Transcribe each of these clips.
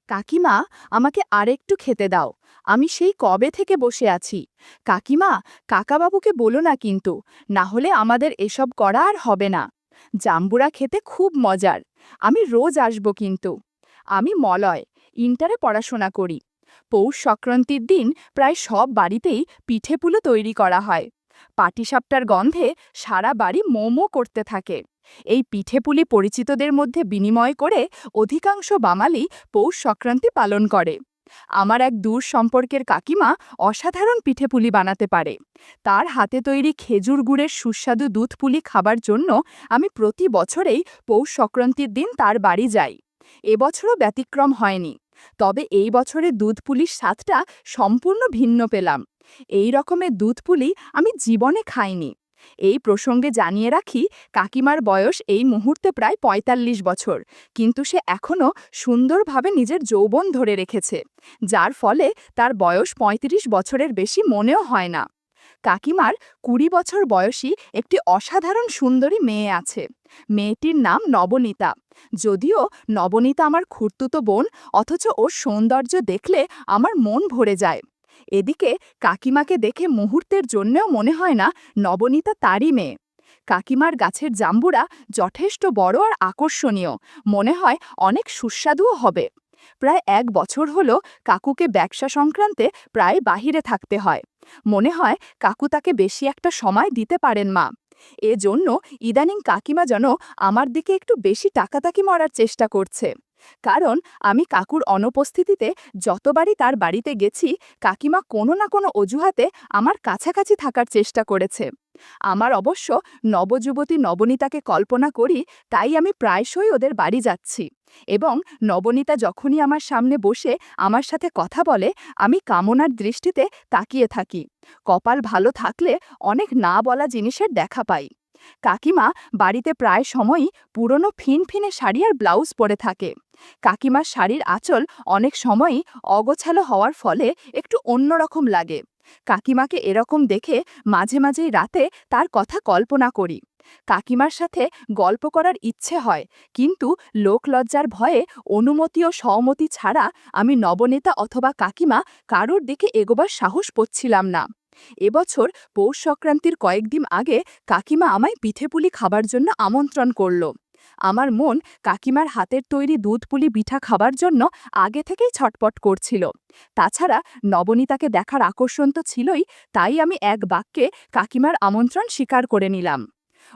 কাকিমা, আমাকে আরেকটু খেতে দাও। আমি সেই কবে থেকে বসে আছি। কাকিমা, কাকাবাবুকে বলো না কিন্তু, না হলে আমাদের এসব করা আর হবে না। জাম্বুরা খেতে খুব মজার। আমি রোজ আসবো কিন্তু। আমি মলয়, ইন্টারে পড়াশোনা করি। পৌষ সংক্রান্তির দিন প্রায় সব বাড়িতেই পিঠেপুলি তৈরি করা হয়। পাটিসাপটার গন্ধে সারা বাড়ি মোমো করতে থাকে। এই পিঠেপুলি পরিচিতদের মধ্যে বিনিময় করে অধিকাংশ বাঙালি পৌষ সংক্রান্তি পালন করে। আমার এক দূর সম্পর্কের কাকিমা অসাধারণ পিঠেপুলি বানাতে পারে। তার হাতে তৈরি খেজুর গুড়ের সুস্বাদু দুধ পুলি খাবার জন্য আমি প্রতি বছরেই পৌষ সংক্রান্তির দিন তার বাড়ি যাই। এবছরও ব্যতিক্রম হয়নি। তবে এই বছরের দুধ পুলির স্বাদটা সম্পূর্ণ ভিন্ন পেলাম। এই রকমের দুধ পুলি আমি জীবনে খাইনি। এই প্রসঙ্গে জানিয়ে রাখি, কাকিমার বয়স এই মুহূর্তে প্রায় ৪৫ বছর, কিন্তু সে এখনও সুন্দরভাবে নিজের যৌবন ধরে রেখেছে, যার ফলে তার বয়স ৩৫ বছরের বেশি মনেও হয় না। কাকিমার ২০ বছর বয়সী একটি অসাধারণ সুন্দরী মেয়ে আছে। মেয়েটির নাম নবনীতা। যদিও নবনীতা আমার খুড়তুতো বোন, অথচ ওর সৌন্দর্য দেখলে আমার মন ভরে যায়। এদিকে কাকিমাকে দেখে মুহূর্তের জন্যেও মনে হয় না নবনীতা তারই মেয়ে। কাকিমার গাছের জাম্বুরা যথেষ্ট বড় আর আকর্ষণীয়, মনে হয় অনেক সুস্বাদুও হবে। প্রায় ১ বছর হলো কাকুকে ব্যবসা সংক্রান্তে প্রায় বাহিরে থাকতে হয়। মনে হয় কাকু তাকে বেশি একটা সময় দিতে পারেন মা। এজন্য ইদানিং কাকিমা যেন আমার দিকে একটু বেশি টাকাতাকি মরার চেষ্টা করছে। কারণ আমি কাকুর অনুপস্থিতিতে যতবারই তার বাড়িতে গেছি, কাকিমা কোনো না কোনো অজুহাতে আমার কাছাকাছি থাকার চেষ্টা করেছে। আমার অবশ্য নবযুবতী নবনীতাকে কল্পনা করি, তাই আমি প্রায়শই ওদের বাড়ি যাচ্ছি। এবং নবনীতা যখনই আমার সামনে বসে আমার সাথে কথা বলে, আমি কামনার দৃষ্টিতে তাকিয়ে থাকি। কপাল ভালো থাকলে অনেক না বলা জিনিসের দেখা পাই। কাকিমা বাড়িতে প্রায় সময়ই পুরনো ফিনফিনে শাড়ি আর ব্লাউজ পরে থাকে। কাকিমার শাড়ির আঁচল অনেক সময়ই অগোছালো হওয়ার ফলে একটু অন্যরকম লাগে। কাকিমাকে এরকম দেখে মাঝে মাঝেই রাতে তার কথা কল্পনা করি। কাকিমার সাথে গল্প করার ইচ্ছে হয়, কিন্তু লোকলজ্জার ভয়ে অনুমতি ও সহমতি ছাড়া আমি নবনীতা অথবা কাকিমা কারোর দিকে এগোবার সাহস পাচ্ছিলাম না। এবছর পৌষ সংক্রান্তির কয়েকদিন আগে কাকিমা আমায় পিঠেপুলি খাবার জন্য আমন্ত্রণ করল। আমার মন কাকিমার হাতের তৈরি দুধ পুলি পিঠা খাবার জন্য আগে থেকেই ছটপট করছিল। তাছাড়া নবনীতাকে দেখার আকর্ষণ তো ছিলই, তাই আমি এক বাক্যে কাকিমার আমন্ত্রণ স্বীকার করে নিলাম।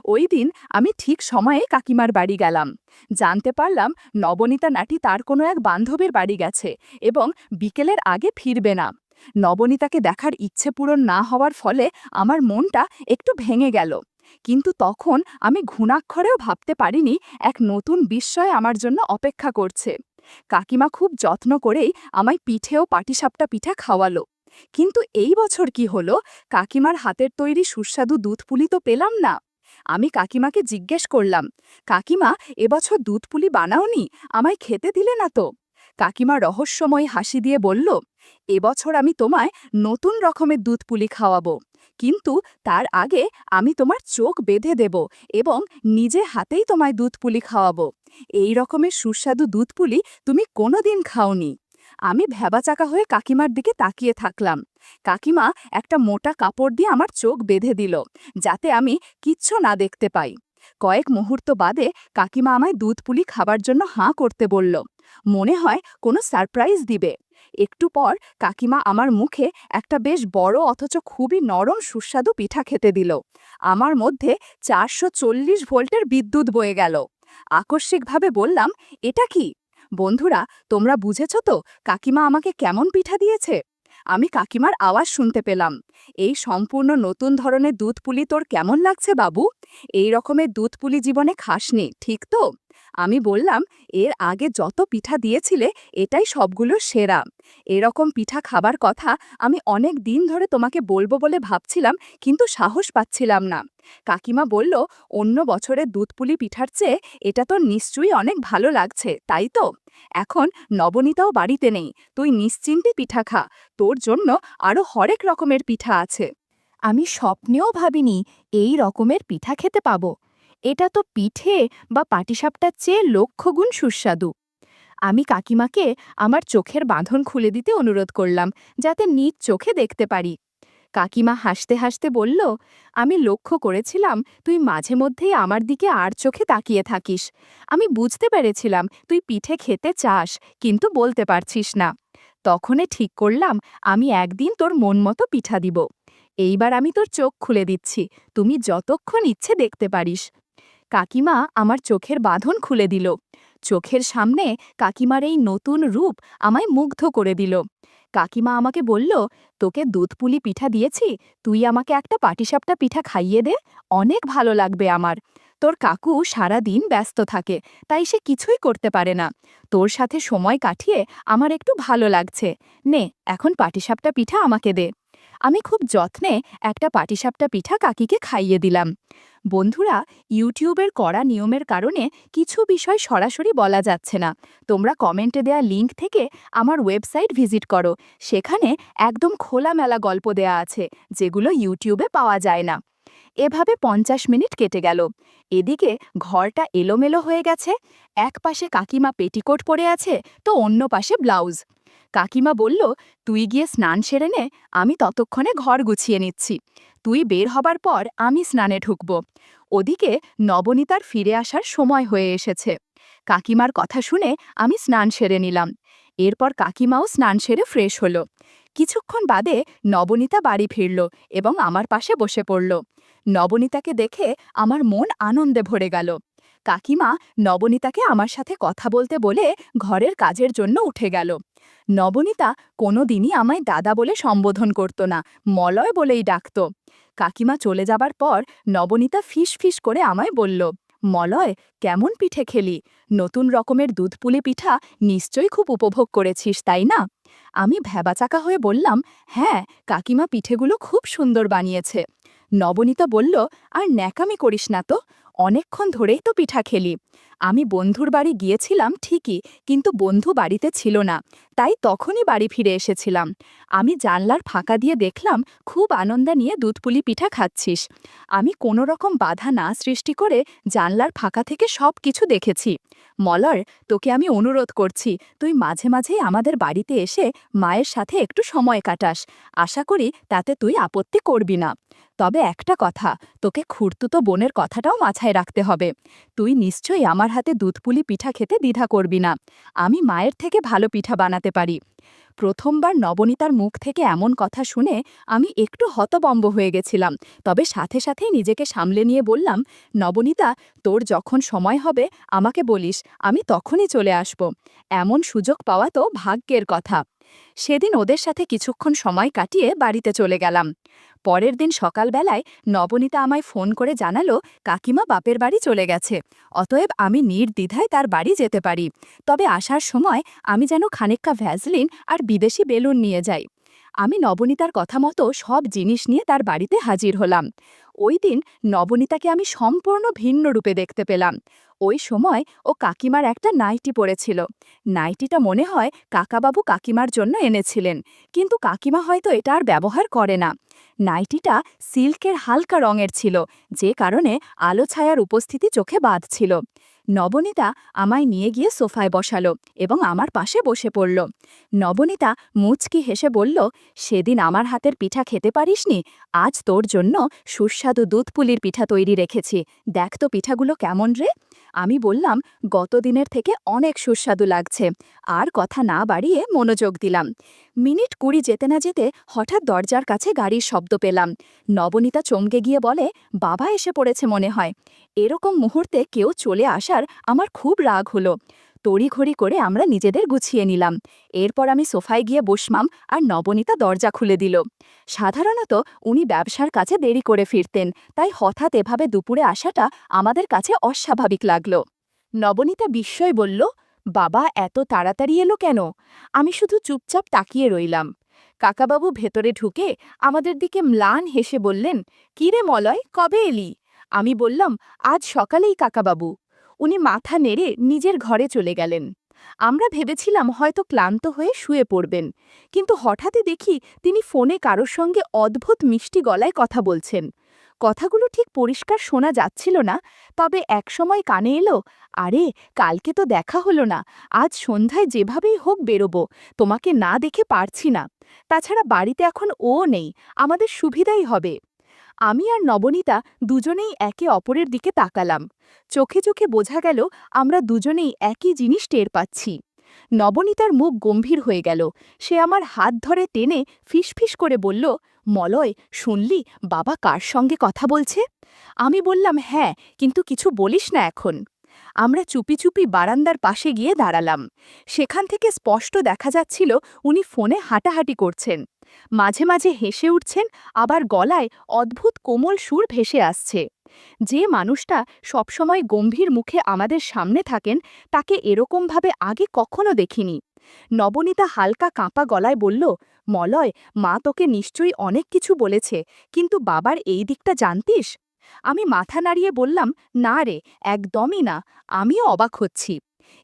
ওই দিন আমি ঠিক সময়ে কাকিমার বাড়ি গেলাম। জানতে পারলাম নবনীতা নাটি তার কোনো এক বান্ধবীর বাড়ি গেছে এবং বিকেলের আগে ফিরবে না। নবনীতাকে দেখার ইচ্ছে পূরণ না হওয়ার ফলে আমার মনটা একটু ভেঙে গেল। কিন্তু তখন আমি ঘুণাক্ষরেও ভাবতে পারিনি এক নতুন বিস্ময় আমার জন্য অপেক্ষা করছে। কাকিমা খুব যত্ন করেই আমায় পিঠে ও পাটিসাপটা পিঠা খাওয়ালো। কিন্তু এই বছর কি হলো, কাকিমার হাতের তৈরি সুস্বাদু দুধ পুলি তো পেলাম না। আমি কাকিমাকে জিজ্ঞেস করলাম, কাকিমা, এবছর দুধ পুলি বানাওনি? আমায় খেতে দিলে না তো? কাকিমা রহস্যময় হাসি দিয়ে বলল, এবছর আমি তোমায় নতুন রকমের দুধ পুলি খাওয়াবো, কিন্তু তার আগে আমি তোমার চোখ বেঁধে দেব এবং নিজে হাতেই তোমায় দুধ পুলি খাওয়াবো। এই রকমের সুস্বাদু দুধ পুলি তুমি কোনোদিন খাওনি। আমি ভ্যাবাচাকা হয়ে কাকিমার দিকে তাকিয়ে থাকলাম। কাকিমা একটা মোটা কাপড় দিয়ে আমার চোখ বেঁধে দিল, যাতে আমি কিচ্ছু না দেখতে পাই। কয়েক মুহূর্ত বাদে কাকিমা আমায় দুধ পুলি খাবার জন্য হাঁ করতে বলল। মনে হয় কোনো সারপ্রাইজ দিবে। একটু পর কাকিমা আমার মুখে একটা বেশ বড় অথচ খুবই নরম সুস্বাদু পিঠা খেতে দিল। আমার মধ্যে ৪৪০ ভোল্টের বিদ্যুৎ বয়ে গেল। আকস্মিকভাবে বললাম, এটা কি? বন্ধুরা, তোমরা বুঝেছ তো কাকিমা আমাকে কেমন পিঠা দিয়েছে? আমি কাকিমার আওয়াজ শুনতে পেলাম। এই সম্পূর্ণ নতুন ধরনের দুধ পুলি তোর কেমন লাগছে বাবু? এই রকমের দুধ পুলি জীবনে খাসনি, ঠিক তো? আমি বললাম, এর আগে যত পিঠা দিয়েছিলে এটাই সবগুলো সেরা। এরকম পিঠা খাবার কথা আমি অনেক দিন ধরে তোমাকে বলবো বলে ভাবছিলাম, কিন্তু সাহস পাচ্ছিলাম না। কাকিমা বলল, অন্য বছরের দুধ পুলি পিঠার চেয়ে এটা তো নিশ্চয়ই অনেক ভালো লাগছে, তাই তো? এখন নবনীতাও বাড়িতে নেই, তুই নিশ্চিন্তে পিঠা খা, তোর জন্য আরও হরেক রকমের পিঠা আছে। আমি স্বপ্নেও ভাবিনি এই রকমের পিঠা খেতে পাবো। এটা তো পিঠে বা পাটিসাপটার চেয়ে লক্ষগুণ সুস্বাদু। আমি কাকিমাকে আমার চোখের বাঁধন খুলে দিতে অনুরোধ করলাম, যাতে নিজ চোখে দেখতে পারি। কাকিমা হাসতে হাসতে বলল, আমি লক্ষ্য করেছিলাম তুই মাঝে মধ্যেই আমার দিকে আর চোখে তাকিয়ে থাকিস। আমি বুঝতে পেরেছিলাম তুই পিঠে খেতে চাস, কিন্তু বলতে পারছিস না। তখনই ঠিক করলাম আমি একদিন তোর মন মতো পিঠা দিব। এইবার আমি তোর চোখ খুলে দিচ্ছি, তুমি যতক্ষণ ইচ্ছে দেখতে পারিস। কাকিমা আমার চোখের বাঁধন খুলে দিল। চোখের সামনে কাকিমার এই নতুন রূপ আমায় মুগ্ধ করে দিল। কাকিমা আমাকে বলল, তোকে দুধপুলি পিঠা দিয়েছি, তুই আমাকে একটা পাটিসাপটা পিঠা খাইয়ে দে, অনেক ভালো লাগবে আমার। তোর কাকু সারা দিন ব্যস্ত থাকে, তাই সে কিছুই করতে পারে না। তোর সাথে সময় কাটিয়ে আমার একটু ভালো লাগছে। নে, এখন পাটিসাপটা পিঠা আমাকে দে। আমি খুব যত্নে একটা পাটিসাপটা পিঠা কাকিকে খাইয়ে দিলাম। বন্ধুরা, ইউটিউবের কড়া নিয়মের কারণে কিছু বিষয় সরাসরি বলা যাচ্ছে না। তোমরা কমেন্টে দেয়া লিঙ্ক থেকে আমার ওয়েবসাইট ভিজিট করো, সেখানে একদম খোলামেলা গল্প দেয়া আছে, যেগুলো ইউটিউবে পাওয়া যায় না। এভাবে 50 মিনিট কেটে গেল। এদিকে ঘরটা এলোমেলো হয়ে গেছে। এক পাশে কাকিমা পেটিকোট পরে আছে, তো অন্য পাশে ব্লাউজ। কাকিমা বলল, তুই গিয়ে স্নান সেরে নে, আমি ততক্ষণে ঘর গুছিয়ে নিচ্ছি। তুই বের হবার পর আমি স্নানে ঢুকব। ওদিকে নবনীতার ফিরে আসার সময় হয়ে এসেছে। কাকিমার কথা শুনে আমি স্নান সেরে নিলাম। এরপর কাকিমাও স্নান সেরে ফ্রেশ হলো। কিছুক্ষণ বাদে নবনীতা বাড়ি ফিরল এবং আমার পাশে বসে পড়ল। নবনীতাকে দেখে আমার মন আনন্দে ভরে গেল। কাকিমা নবনীতাকে আমার সাথে কথা বলতে বলে ঘরের কাজের জন্য উঠে গেল। নবনীতা কোনোদিনই আমায় দাদা বলে সম্বোধন করত না, মলয় বলেই ডাকত। কাকিমা চলে যাবার পর নবনীতা ফিস ফিস করে আমায় বলল, মলয়, কেমন পিঠে খেলি? নতুন রকমের দুধপুলি পিঠা নিশ্চয়ই খুব উপভোগ করেছিস, তাই না? আমি ভ্যাবাচাকা হয়ে বললাম, হ্যাঁ, কাকিমা পিঠেগুলো খুব সুন্দর বানিয়েছে। নবনীতা বলল, আর ন্যাকামি করিস না তো, অনেকক্ষণ ধরেই তো পিঠা খেলি। আমি বন্ধুর বাড়ি গিয়েছিলাম ঠিকই, কিন্তু বন্ধু বাড়িতে ছিল না, তাই তখনই বাড়ি ফিরে এসেছিলাম। আমি জানলার ফাঁকা দিয়ে দেখলাম খুব আনন্দ নিয়ে দুধপুলি পিঠা খাচ্ছিস। আমি কোনো রকম বাধা না সৃষ্টি করে জানলার ফাঁকা থেকে সব কিছু দেখেছি। মলর, তোকে আমি অনুরোধ করছি, তুই মাঝে মাঝেই আমাদের বাড়িতে এসে মায়ের সাথে একটু সময় কাটাস। আশা করি তাতে তুই আপত্তি করবি না। তবে একটা কথা, তোকে খুড়তুতো বোনের কথাটাও মাথায় রাখতে হবে। তুই নিশ্চয়ই আমার হাতে দুধপুলি পিঠা খেতে দ্বিধা করবি না। আমি মায়ের থেকে ভালো পিঠা বানাতে পারি। প্রথমবার নবনীতার মুখ থেকে এমন কথা শুনে আমি একটু হতবম্ব হয়ে গেছিলাম, তবে সাথে সাথেই নিজেকে সামলে নিয়ে বললাম, নবনীতা, তোর যখন সময় হবে আমাকে বলিস, আমি তখনই চলে আসব। এমন সুযোগ পাওয়া তো ভাগ্যের কথা। সেদিন ওদের সাথে কিছুক্ষণ সময় কাটিয়ে বাড়িতে চলে গেলাম। পরের দিন সকালবেলায় নবনীতা আমায় ফোন করে জানালো, কাকিমা বাপের বাড়ি চলে গেছে, অতএব আমি নির্দ্বিধায় তার বাড়ি যেতে পারি। তবে আসার সময় আমি যেন খানিকটা ভ্যাসলিন আর বিদেশি বেলুন নিয়ে যাই। আমি নবনীতার কথা মতো সব জিনিস নিয়ে তার বাড়িতে হাজির হলাম। ওই দিন নবনীতাকে আমি সম্পূর্ণ ভিন্ন রূপে দেখতে পেলাম। ওই সময় ও কাকিমার একটা নাইটি পরেছিল। নাইটিটা মনে হয় কাকাবাবু কাকিমার জন্য এনেছিলেন, কিন্তু কাকিমা হয়তো এটা আর ব্যবহার করে না। নাইটিটা সিল্কের হালকা রঙের ছিল, যে কারণে আলো ছায়ার উপস্থিতি চোখে বাঁধছিল। নবনীতা আমায় নিয়ে গিয়ে সোফায় বসালো এবং আমার পাশে বসে পড়ল। নবনীতা মুচকি হেসে বলল, সেদিন আমার হাতের পিঠা খেতে পারিসনি, আজ তোর জন্য সুস্বাদু দুধপুলির পিঠা তৈরি রেখেছি, দেখ তো পিঠাগুলো কেমন রে। আমি বললাম, গতদিনের থেকে অনেক সুস্বাদু লাগছে। আর কথা না বাড়িয়ে মনোযোগ দিলাম। মিনিট 20 যেতে না যেতে হঠাৎ দরজার কাছে গাড়ির শব্দ পেলাম। নবনীতা চমকে গিয়ে বলে, বাবা এসে পড়েছে মনে হয়। এরকম মুহূর্তে কেউ চলে আসার আমার খুব রাগ হলো। তড়িঘড়ি করে আমরা নিজেদের গুছিয়ে নিলাম। এরপর আমি সোফায় গিয়ে বসলাম আর নবনীতা দরজা খুলে দিল। সাধারণত উনি ব্যবসার কাছে দেরি করে ফিরতেন, তাই হঠাৎ এভাবে দুপুরে আসাটা আমাদের কাছে অস্বাভাবিক লাগল। নবনীতা বিস্ময় বলল, বাবা এত তাড়াতাড়ি এলো কেন? আমি শুধু চুপচাপ তাকিয়ে রইলাম। কাকাবাবু ভেতরে ঢুকে আমাদের দিকে ম্লান হেসে বললেন, কি রে মলয়, কবে এলি? আমি বললাম, আজ সকালেই কাকাবাবু। উনি মাথা নেড়ে নিজের ঘরে চলে গেলেন। আমরা ভেবেছিলাম হয়তো ক্লান্ত হয়ে শুয়ে পড়বেন, কিন্তু হঠাৎই দেখি তিনি ফোনে কারোর সঙ্গে অদ্ভুত মিষ্টি গলায় কথা বলছেন। কথাগুলো ঠিক পরিষ্কার শোনা যাচ্ছিল না, তবে একসময় কানে এলো, আরে কালকে তো দেখা হলো না, আজ সন্ধ্যায় যেভাবেই হোক বেরোবো, তোমাকে না দেখে পারছি না। তাছাড়া বাড়িতে এখন ও নেই, আমাদের সুবিধাই হবে। আমি আর নবনীতা দুজনেই একে অপরের দিকে তাকালাম। চোখে চোখে বোঝা গেল আমরা দুজনেই একই জিনিস টের পাচ্ছি। নবনীতার মুখ গম্ভীর হয়ে গেল। সে আমার হাত ধরে টেনে ফিসফিস করে বলল, মলয়, শুনলি বাবা কার সঙ্গে কথা বলছে? আমি বললাম, হ্যাঁ, কিন্তু কিছু বলিস না এখন। আমরা চুপি চুপি বারান্দার পাশে গিয়ে দাঁড়ালাম। সেখান থেকে স্পষ্ট দেখা যাচ্ছিল উনি ফোনে হাঁটাহাঁটি করছেন। মাঝে মাঝে হেসে উঠছেন, আবার গলায় অদ্ভুত কোমল সুর ভেসে আসছে। যে মানুষটা সবসময় গম্ভীর মুখে আমাদের সামনে থাকেন, তাকে এরকমভাবে আগে কখনো দেখিনি। নবনীতা হালকা কাঁপা গলায় বলল, মলয়, মা তোকে নিশ্চয়ই অনেক কিছু বলেছে, কিন্তু বাবার এই দিকটা জানতিস? আমি মাথা নাড়িয়ে বললাম, না রে, একদমই না, আমিও অবাক হচ্ছি।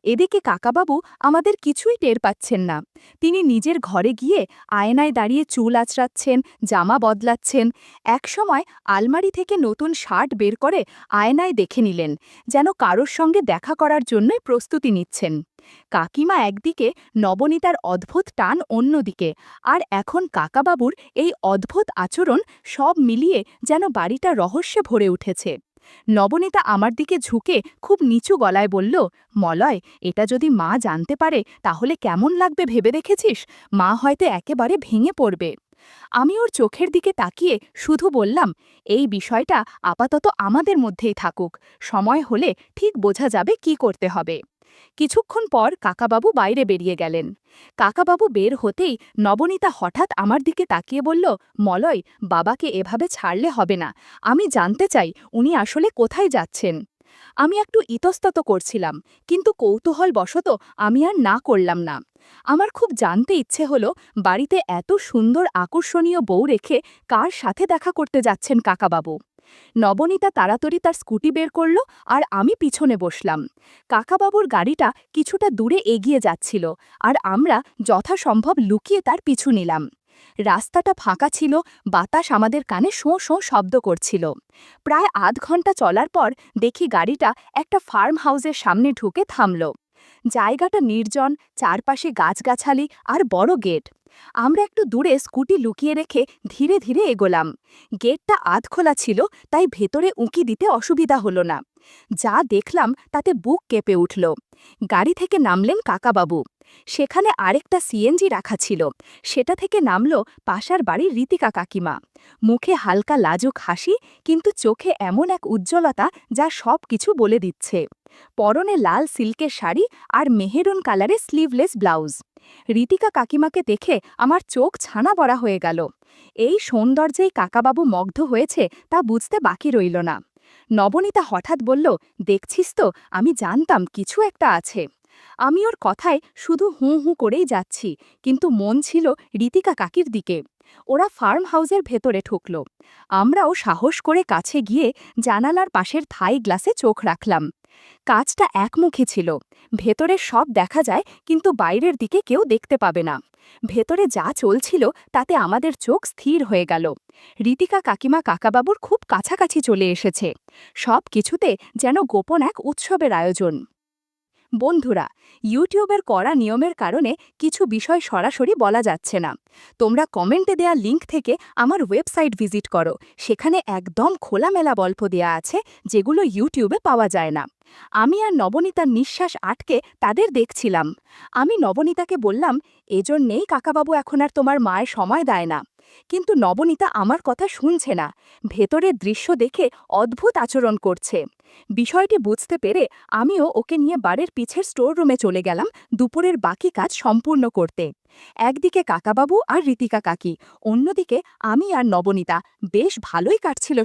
এদিকে কাকাবাবু আমাদের কিছুই টের পাচ্ছেন না। তিনি নিজের ঘরে গিয়ে আয়নায় দাঁড়িয়ে চুল আঁচড়াচ্ছেন, জামা বদলাচ্ছেন। একসময় আলমারি থেকে নতুন শার্ট বের করে আয়নায় দেখে নিলেন, যেন কারোর সঙ্গে দেখা করার জন্যই প্রস্তুতি নিচ্ছেন। কাকিমা একদিকে, নবনীতার অদ্ভুত টান অন্যদিকে, আর এখন কাকাবাবুর এই অদ্ভুত আচরণ, সব মিলিয়ে যেন বাড়িটা রহস্যে ভরে উঠেছে। নবনীতা আমার দিকে ঝুঁকে খুব নিচু গলায় বলল, মলয়, এটা যদি মা জানতে পারে তাহলে কেমন লাগবে ভেবে দেখেছিস? মা হয়তো একেবারে ভেঙে পড়বে। আমি ওর চোখের দিকে তাকিয়ে শুধু বললাম, এই বিষয়টা আপাতত আমাদের মধ্যেই থাকুক, সময় হলে ঠিক বোঝা যাবে কি করতে হবে। কিছুক্ষণ পর কাকাবাবু বাইরে বেরিয়ে গেলেন। কাকাবাবু বের হতেই নবনীতা হঠাৎ আমার দিকে তাকিয়ে বলল, মলয়, বাবাকে এভাবে ছাড়লে হবে না, আমি জানতে চাই উনি আসলে কোথায় যাচ্ছেন। আমি একটু ইতস্তত করছিলাম, কিন্তু কৌতূহলবশত আমি আর না করলাম না। আমার খুব জানতে ইচ্ছে হলো, বাড়িতে এত সুন্দর আকর্ষণীয় বউ রেখে কার সাথে দেখা করতে যাচ্ছেন কাকাবাবু। নবনীতা তাড়াতাড়ি তার স্কুটি বের করল, আর আমি পিছনে বসলাম। কাকাবাবুর গাড়িটা কিছুটা দূরে এগিয়ে যাচ্ছিল, আর আমরা যথাসম্ভব লুকিয়ে তার পিছু নিলাম। রাস্তাটা ফাঁকা ছিল, বাতাস আমাদের কানে শোঁ শোঁ শব্দ করছিল। প্রায় আধ ঘন্টা চলার পর দেখি গাড়িটা একটা ফার্ম হাউসের সামনে ঢুকে থামল। জায়গাটা নির্জন, চারপাশে গাছগাছালি আর বড় গেট। আমরা একটু দূরে স্কুটি লুকিয়ে রেখে ধীরে ধীরে এগোলাম। গেটটা আধখোলা ছিল, তাই ভেতরে উঁকি দিতে অসুবিধা হলো না। যা দেখলাম তাতে বুক কেঁপে উঠল। গাড়ি থেকে নামলেন কাকাবাবু। সেখানে আরেকটা সিএনজি রাখা ছিল, সেটা থেকে নামল পাশার বাড়ির রীতিকা কাকিমা। মুখে হালকা লাজুক হাসি, কিন্তু চোখে এমন এক উজ্জ্বলতা যা সব কিছু বলে দিচ্ছে। পরনে লাল সিল্কের শাড়ি আর মেহেরুন কালারের স্লিভলেস ব্লাউজ। রীতিকা কাকিমাকে দেখে আমার চোখ ছানা বড়া হয়ে গেল। এই সৌন্দর্যেই কাকাবাবু মুগ্ধ হয়েছে তা বুঝতে বাকি রইল না। নবনীতা হঠাৎ বলল, দেখছিস তো, আমি জানতাম কিছু একটা আছে। আমি ওর কথায় শুধু হুঁ হুঁ করেই যাচ্ছি, কিন্তু মন ছিল রীতিকা কাকির দিকে। ওরা ফার্ম হাউসের ভেতরে ঢুকল। আমরাও সাহস করে কাছে গিয়ে জানালার পাশের থাই গ্লাসে চোখ রাখলাম। কাজটা একমুখী ছিল, ভেতরে সব দেখা যায়, কিন্তু বাইরের দিকে কেউ দেখতে পাবে না। ভেতরে যা চলছিল তাতে আমাদের চোখ স্থির হয়ে গেল। রীতিকা কাকিমা কাকাবাবুর খুব কাছাকাছি চলে এসেছে। সব কিছুতে যেন গোপন এক উৎসবের আয়োজন। বন্ধুরা, ইউটিউবের কড়া নিয়মের কারণে কিছু বিষয় সরাসরি বলা যাচ্ছে না। তোমরা কমেন্টে দেয়া লিঙ্ক থেকে আমার ওয়েবসাইট ভিজিট করো, সেখানে একদম খোলামেলা গল্প দেয়া আছে, যেগুলো ইউটিউবে পাওয়া যায় না। আমি আর নবনীতার নিঃশ্বাস আটকে তাদের দেখছিলাম। আমি নবনীতাকে বললাম, এজন্যেই কাকাবাবু এখন আর তোমার মায়ের সময় দেয় না। কিন্তু নবনীতা আমার কথা শুনছে না, ভেতরের দৃশ্য দেখে অদ্ভুত আচরণ করছে। বিষয়টি বুঝতে পেরে আমিও ওকে নিয়ে বাড়ির পিছের স্টোর রুমে চলে গেলাম দুপুরের বাকি কাজ সম্পূর্ণ করতে। একদিকে কাকাবাবু আর রীতিকা কাকি, অন্যদিকে আমি আর নবনীতা। বেশ ভালোই কাটছিল